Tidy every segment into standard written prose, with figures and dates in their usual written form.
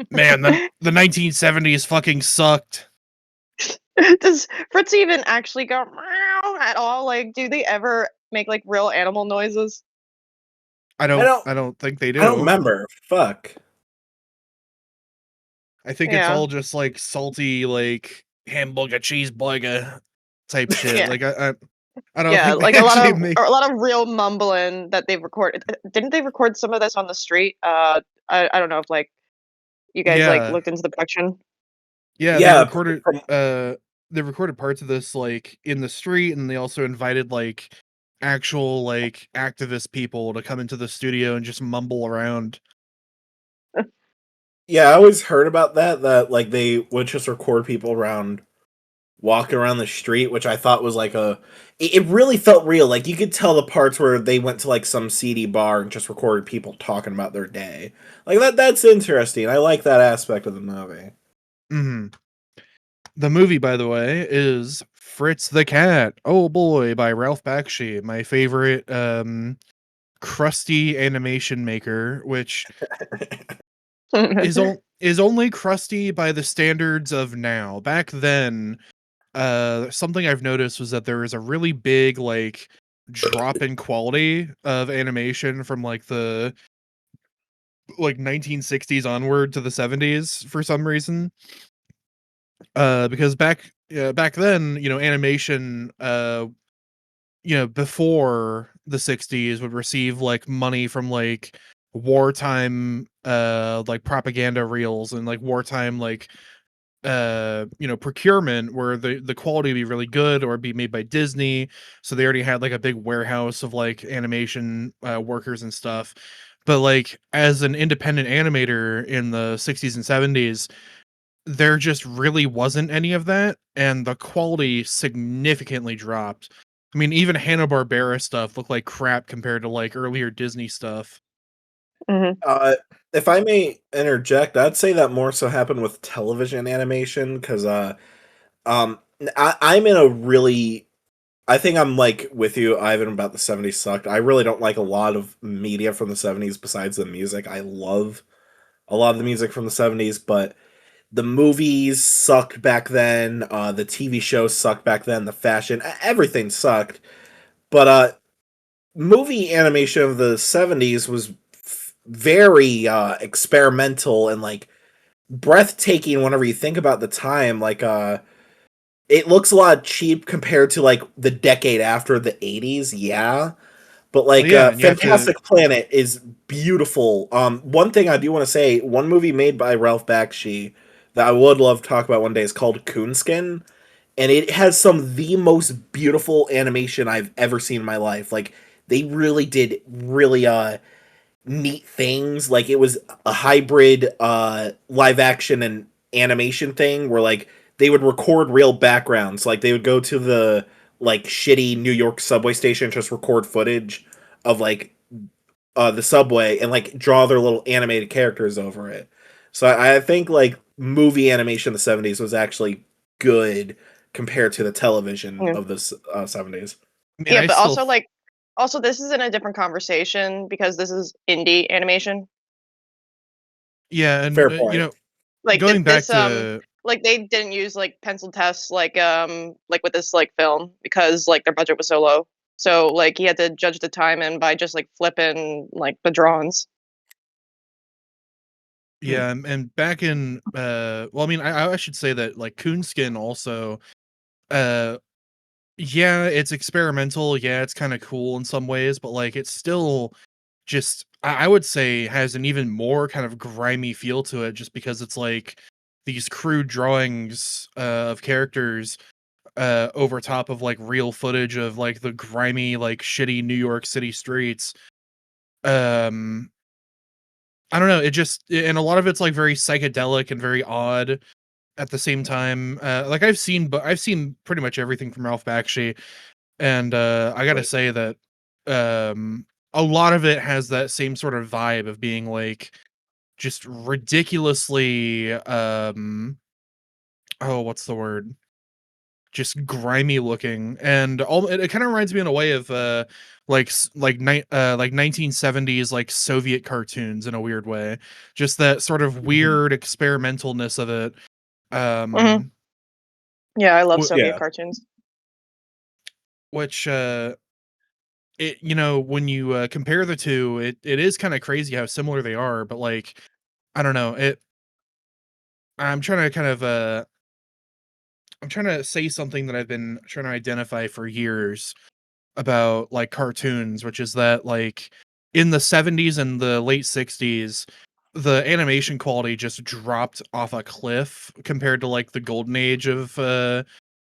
Man, the 1970s fucking sucked. Does Fritz even actually go meow at all? Like, do they ever make like real animal noises? I don't think they I don't do. remember. Fuck. I think it's Yeah. all just like salty, like hamburger, cheeseburger type shit. Yeah. Like I don't Yeah, think they like actually make. a lot of real mumbling that they've recorded. Didn't they record some of this on the street? I don't know if like you guys like Yeah, looked into the production. yeah. Yeah, from They recorded parts of this like in the street, and they also invited like actual like activist people to come into the studio and just mumble around. yeah, I always heard about that like they would just record people around walking around the street, which I thought was like it really felt real. Like you could tell the parts where they went to like some seedy bar and just recorded people talking about their day. Like that's interesting. I like that aspect of the movie. Hmm. The movie, by the way, is Fritz the Cat. Oh boy, by Ralph Bakshi, my favorite crusty animation maker, which is only crusty by the standards of now. Back then, something I've noticed was that there was a really big like drop in quality of animation from like the like 1960s onward to the 70s for some reason. Because back then, animation before the 60s would receive like money from like wartime like propaganda reels and like wartime like procurement where the quality would be really good or be made by Disney, so they already had like a big warehouse of like animation workers and stuff. But like as an independent animator in the 60s and 70s, there just really wasn't any of that, and the quality significantly dropped. I mean, even Hanna-Barbera stuff looked like crap compared to like earlier Disney stuff. Mhm. If I may interject, I'd say that more so happened with television animation because um I'm in a really I think I'm like with you, Ivan, about the 70s sucked. I really don't like a lot of media from the 70s besides the music. I love a lot of the music from the 70s, but the movies sucked back then, the TV shows sucked back then, the fashion, everything sucked. But movie animation of the 70s was very experimental and like breathtaking whenever you think about the time. Like it looks a lot cheap compared to like the decade after the 80s, yeah. But Well, like yeah, and you have to. Fantastic Planet is beautiful. One thing I do want to say, one movie made by Ralph Bakshi that I would love to talk about one day is called Coonskin, and it has some of the most beautiful animation I've ever seen in my life. Like they really did really neat things. Like it was a hybrid live action and animation thing where like they would record real backgrounds. Like they would go to the like shitty New York subway station and just record footage of like the subway and like draw their little animated characters over it. So I think like movie animation in the 70s was actually good compared to the television Yeah. of the 70s. I mean, Yeah, I but still. also like also this is in a different conversation because this is indie animation. Yeah, and Fair point. Like going back this to. like they didn't use like pencil tests like with this like film because like their budget was so low. So like he had to judge the time and by just like flipping like the drawings. Hmm. Yeah, and back in well, I mean, I should say that like Coonskin also, uh, yeah, it's experimental. Yeah, it's kind of cool in some ways, but like it's still just I would say has an even more kind of grimy feel to it, just because it's like these crude drawings of characters over top of like real footage of like the grimy like shitty New York City streets. Um, I don't know. It just and a lot of it's like very psychedelic and very odd at the same time. Like I've seen pretty much everything from Ralph Bakshi, and I gotta Right. say that a lot of it has that same sort of vibe of being like just ridiculously oh, what's the word? just grimy looking, and it kind of reminds me in a way of like 1970s like Soviet cartoons in a weird way. Just that sort of weird experimentalness of it. Mhm. Yeah, I love Soviet yeah. cartoons. Which when you compare the two, it is kind of crazy how similar they are, but like I don't know, I'm trying to kind of I'm trying to say something that I've been trying to identify for years about like cartoons, which is that like in the 70s and the late 60s, the animation quality just dropped off a cliff compared to like the golden age of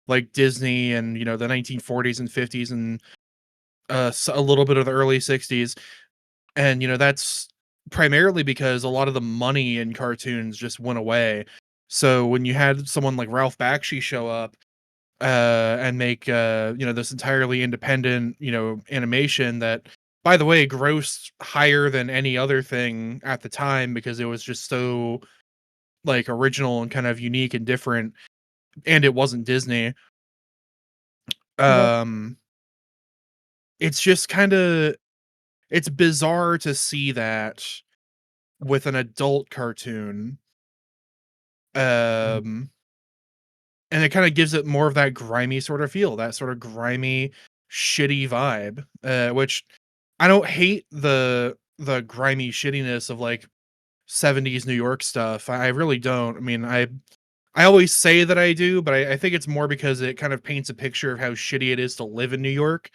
like Disney and the 1940s and 50s and a little bit of the early 60s. And that's primarily because a lot of the money in cartoons just went away. So when you had someone like Ralph Bakshi show up and make this entirely independent animation that, by the way, grossed higher than any other thing at the time because it was just so like original and kind of unique and different, and it wasn't Disney. Mhm. It's just kind of, it's bizarre to see that with an adult cartoon. And it kind of gives it more of that grimy sort of feel, that sort of grimy, shitty vibe. Which I don't hate the grimy shittiness of like 70s New York stuff. I really don't. I mean, I always say that I do, but I think it's more because it kind of paints a picture of how shitty it is to live in New York.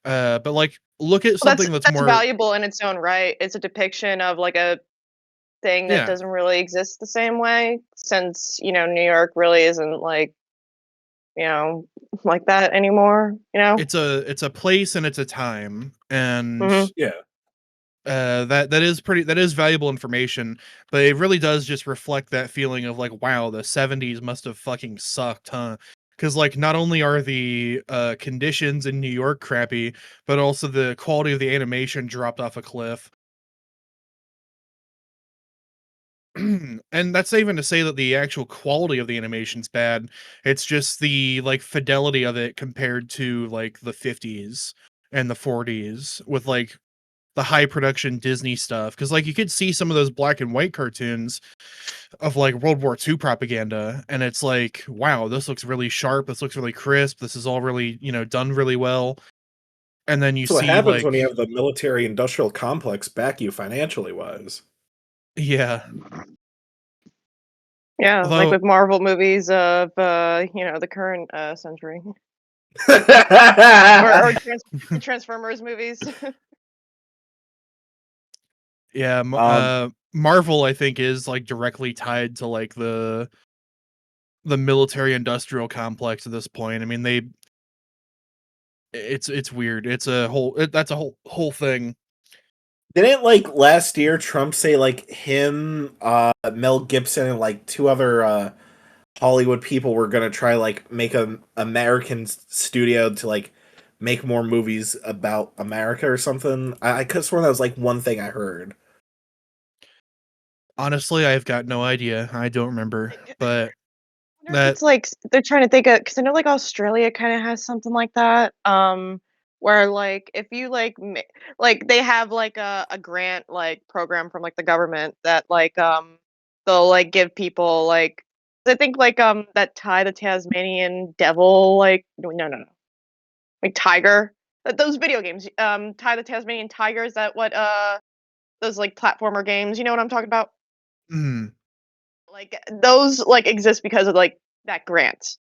But like, look at Well, that's something that's that's more, valuable in its own right. It's a depiction of like a thing that yeah. doesn't really exist the same way since, New York really isn't like, you know, like that anymore, you know? It's a place and it's a time, and Mhm. Yeah. that is valuable information, but it really does just reflect that feeling of like, wow, the 70s must have fucking sucked, huh? Because like not only are the conditions in New York crappy, but also the quality of the animation dropped off a cliff. And that's not even to say that the actual quality of the animation's bad. It's just the like fidelity of it compared to like the 50s and the 40s with like the high production Disney stuff. Cause like you could see some of those black and white cartoons of like World War II propaganda, and it's like, wow, this looks really sharp, this looks really crisp, this is all really, done really well. And then you So what see happens when you like, have the military industrial complex back you financially wise? yeah. Yeah, like Although with Marvel movies of, the current, century. Or the Transformers movies. yeah, um, Marvel I think is like directly tied to like the military industrial complex at this point. I mean, it's weird. It's a whole that's a whole thing. didn't like last year Trump say like him, Mel Gibson, and like two other Hollywood people were gonna try like make a American studio to like make more movies about America or something? I could have sworn that was like one thing I heard. Honestly, I've got no idea. I don't remember, Like, but I wonder if that it's like they're trying to think of, because I know like Australia kind of has something like that. Where like if you like they have like a grant like program from like the government that like they'll like give people like I think like that Ty the Tasmanian Devil like no like Tiger those video games Ty the Tasmanian Tiger, is that what those like platformer games, you know what I'm talking about? mm, Like those like exist because of like that grant.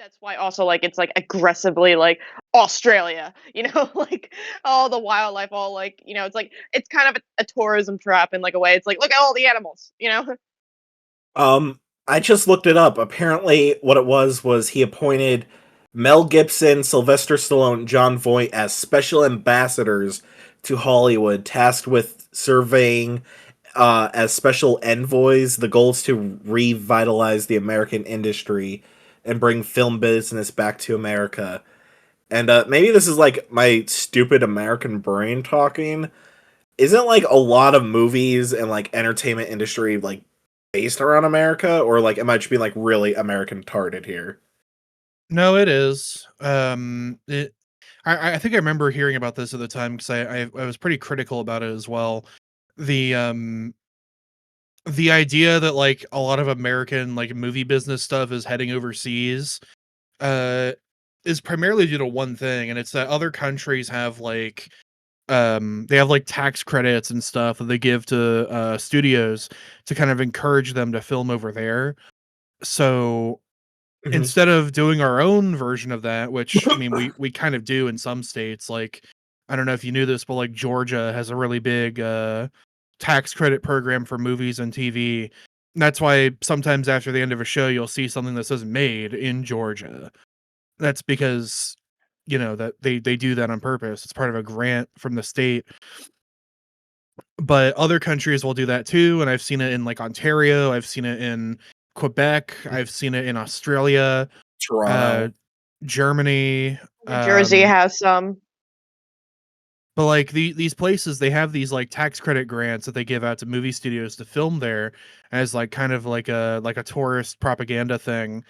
That's why also like it's like aggressively like Australia, like all the wildlife, all like, it's like it's kind of a tourism trap in like a way. It's like look at all the animals. I just looked it up. Apparently, what it was he appointed Mel Gibson, Sylvester Stallone, John Voight as special ambassadors to Hollywood, tasked with surveying as special envoys. The goal is to revitalize the American industry and bring film business back to America. And maybe this is like my stupid American brain talking. Isn't like a lot of movies and like entertainment industry like based around America, or like am I just being like really American tarded here? No, it is. I think I remember hearing about this at the time because I was pretty critical about it as well. The the idea that like a lot of American like movie business stuff is heading overseas uh is primarily due to one thing, and it's that other countries have like they have like tax credits and stuff that they give to studios to kind of encourage them to film over there. So Mhm. instead of doing our own version of that, which I mean we kind of do in some states, like I don't know if you knew this, but like Georgia has a really big tax credit program for movies and TV. That's why sometimes after the end of a show you'll see something that says made in Georgia. That's because that they do that on purpose. It's part of a grant from the state. But other countries will do that too, and I've seen it in like Ontario, I've seen it in Quebec, I've seen it in Australia, uh Toronto. Germany, New Jersey has some. but like these places, they have these like tax credit grants that they give out to movie studios to film there as like kind of like a tourist propaganda thing.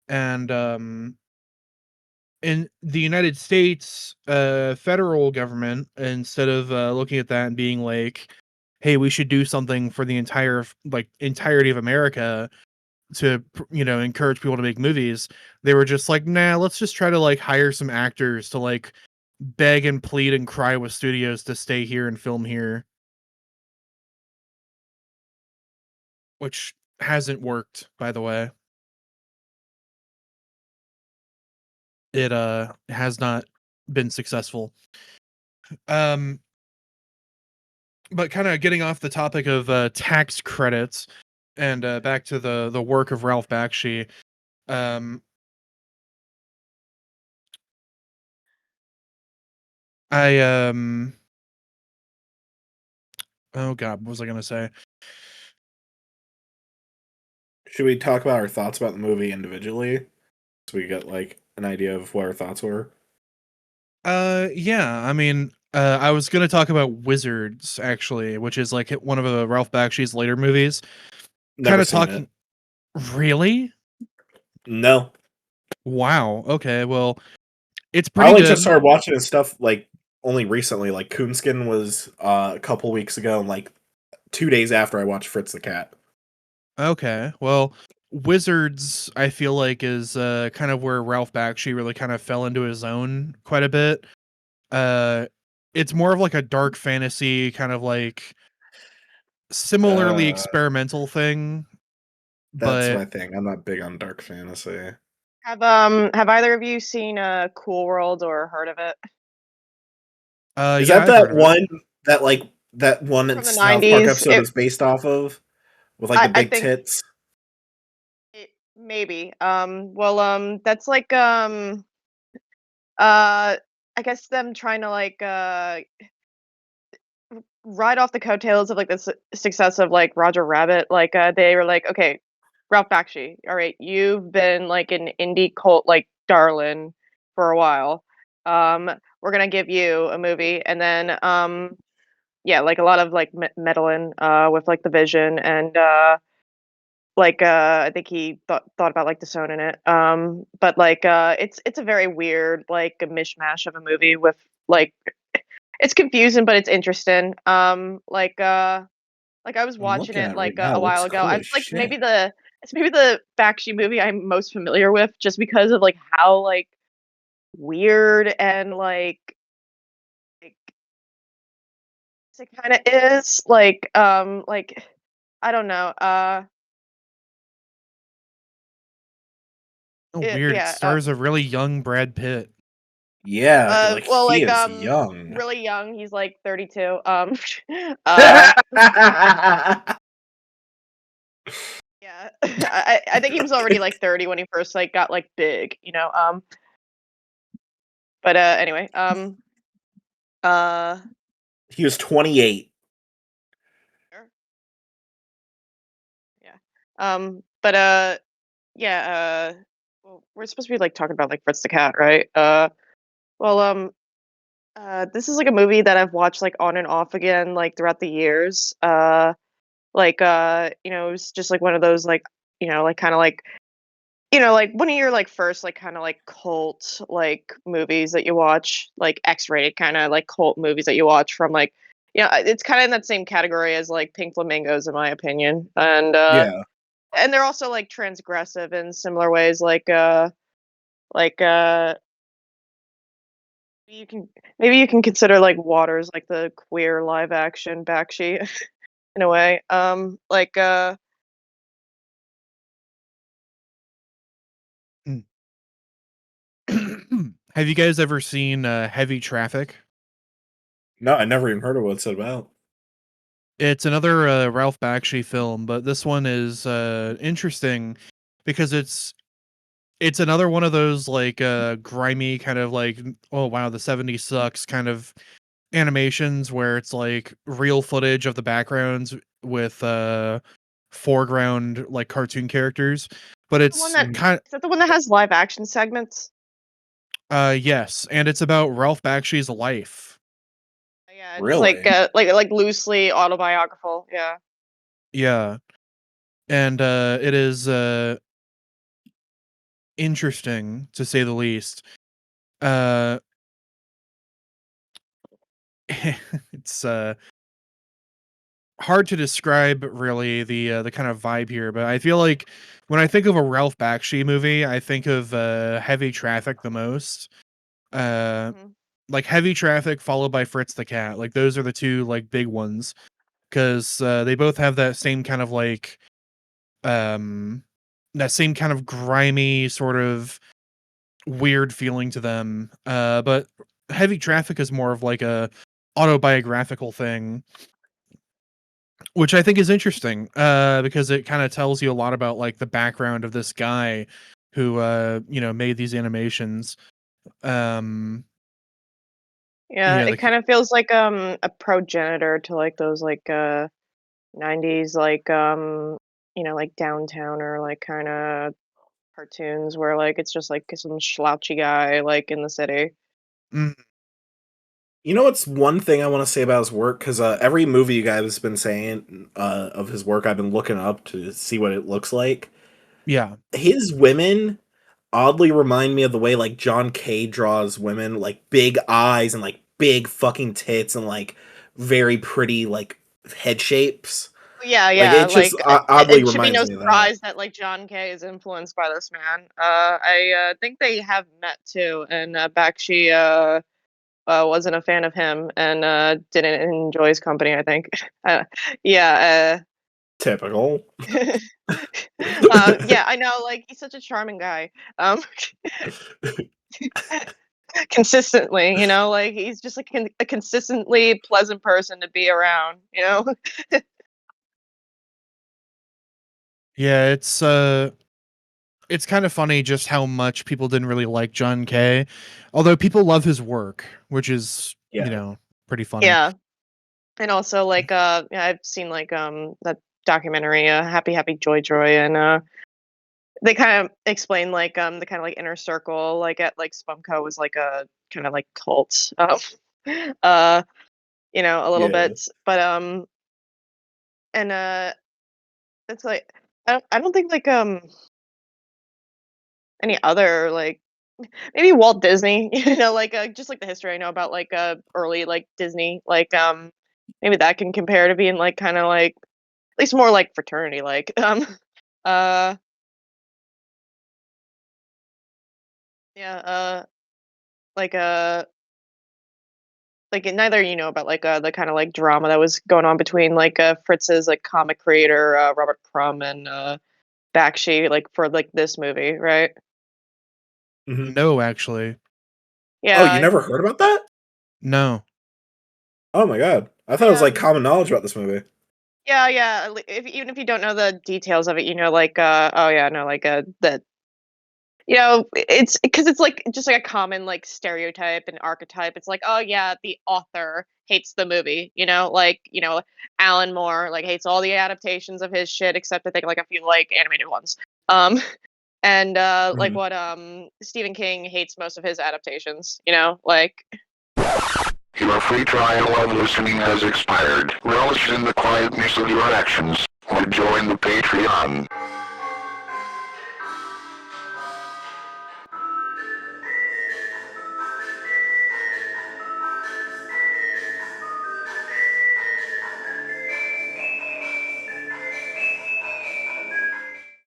And in the United States, federal government, instead of looking at that and being like, "Hey, we should do something for the entirety of America to encourage people to make movies," they were just like, "Nah, let's just try to like hire some actors to like beg and plead and cry with studios to stay here and film here," which hasn't worked, by the way. It has not been successful. Um, but kind of getting off the topic of tax credits and back to the work of Ralph Bakshi. Um, I oh god, what was I gonna say? Should we talk about our thoughts about the movie individually, so we get like an idea of what our thoughts were? Yeah, I mean, I was gonna talk about Wizards actually, which is like one of Ralph Bakshi's later movies. Kind Never of seen it. talking. Really? No, Wow. Okay. Well, it's I pretty only just good. started watching his stuff like only recently. Like Coonskin was a couple weeks ago, and like 2 days after I watched Fritz the Cat. Okay. Well, Wizards, I feel like is kind of where Ralph Bakshi really kind of fell into his own quite a bit. Uh, it's more of like a dark fantasy kind of like similarly Uh, experimental thing, that's but my thing. I'm not big on dark fantasy. Have either of you seen Cool World or heard of it? Is yeah, that I've heard of it. that one From the South Park 90s. episode is based off of with like the I big think tits? maybe. Well, that's like uh I guess them trying to like ride off the coattails of like the success of like Roger Rabbit. Like they were like, okay, Ralph Bakshi, all right, you've been like an indie cult like darling for a while. We're gonna give you a movie, and then yeah, like a lot of like meddling with like the vision and like I think he thought about like disowning it. But like it's a very weird like a mishmash of a movie with like it's confusing but it's interesting. Like I was I'm watching looking it at it right like now. a It while looks ago. cool I as like shit. it's maybe the Bakshi movie I'm most familiar with just because of like how like weird and like it kind of is like I don't know. Oh, weird. It Yeah. stars a really young Brad Pitt. Yeah, like Well, he like, is young. really young. He's like 32. Uh, yeah. I think he was already like 30 when he first like got like big, you know. But anyway, uh, He was 28. sure, yeah. But yeah. Well, we're supposed to be like talking about like Fritz the Cat, right? Well, this is like a movie that I've watched like on and off again, like throughout the years. Like, it was just like one of those like, like kind of like you know, like one of your like first like kind of like cult like movies that you watch, like X-rated kind of like cult movies that you watch from like, it's kind of in that same category as like Pink Flamingos in my opinion, Yeah. and they're also like transgressive in similar ways, like you can maybe you can consider like Waters like the queer live action bakshi in a way, Mm. Have you guys ever seen Heavy Traffic? No, I never even heard of what it's about. It's another Ralph Bakshi film, but this one is interesting because it's another one of those like grimy kind of like, oh wow, the 70s sucks kind of animations where it's like real footage of the backgrounds with foreground like cartoon characters, but the one it's that kind is that the one that has live action segments? yes, and it's about Ralph Bakshi's life. Yeah, it's Really? like loosely autobiographical. Yeah. Yeah. And it is interesting to say the least. Uh it's hard to describe really the kind of vibe here, but I feel like when I think of a Ralph Bakshi movie, I think of Heavy Traffic the most. Uh Mhm. like Heavy Traffic followed by Fritz the Cat. Like those are the two like big ones cuz they both have that same kind of like um that same kind of grimy sort of weird feeling to them. But Heavy Traffic is more of like a autobiographical thing, which I think is interesting, because it kind of tells you a lot about like the background of this guy who made these animations. Um Yeah, yeah, it kind of feels like a progenitor to like those like 90s like like downtown or like kind of cartoons where like it's just like some slouchy guy like in the city. mm, You know what's one thing I want to say about his work? Because every movie you guys have been saying of his work, I've been looking up to see what it looks like. yeah. His women oddly remind me of the way like John Kay draws women, like big eyes and like big fucking tits and like very pretty like head shapes. Yeah, Like yeah, it just like oddly it should be no reminds me of that. surprise that like John Kay is influenced by this man. I think they have met too, and Bakshi wasn't a fan of him and didn't enjoy his company. I think. Yeah. Typical. Yeah, I know. Like he's such a charming guy. Um, consistently, like he's just like a consistently pleasant person to be around. Yeah, it's kind of funny just how much people didn't really like John Kay, although people love his work, which is, Yeah. pretty funny. Yeah, and also like yeah, I've seen like that documentary, Happy Happy Joy Joy, and they kind of explain like the kind of like inner circle like at like Spumco was like a kind of like cult, uh, a little Yeah. bit, but and it's like I don't think like any other like maybe Walt Disney, like just like the history I know about like early like Disney, like maybe that can compare to being like kind of like at least more like fraternity like uh yeah like like neither about like the kind of like drama that was going on between like Fritz's like comic creator Robert Crumb and Bakshi like for like this movie, right? Mhm. No, actually. Oh, you Yeah, never heard about that? No. Oh my god. I thought it was yeah, like common knowledge about this movie. yeah, yeah. If even if you don't know the details of it, like oh yeah, no, like that. It's because it's like just like a common like stereotype and archetype. It's like, oh yeah, the author hates the movie. Like Alan Moore like hates all the adaptations of his shit except I think like a few like animated ones. Um, and like Mhm. what Stephen King hates most of his adaptations. Like Your free trial of listening has expired. Relish in the quietness of your actions, or join the Patreon.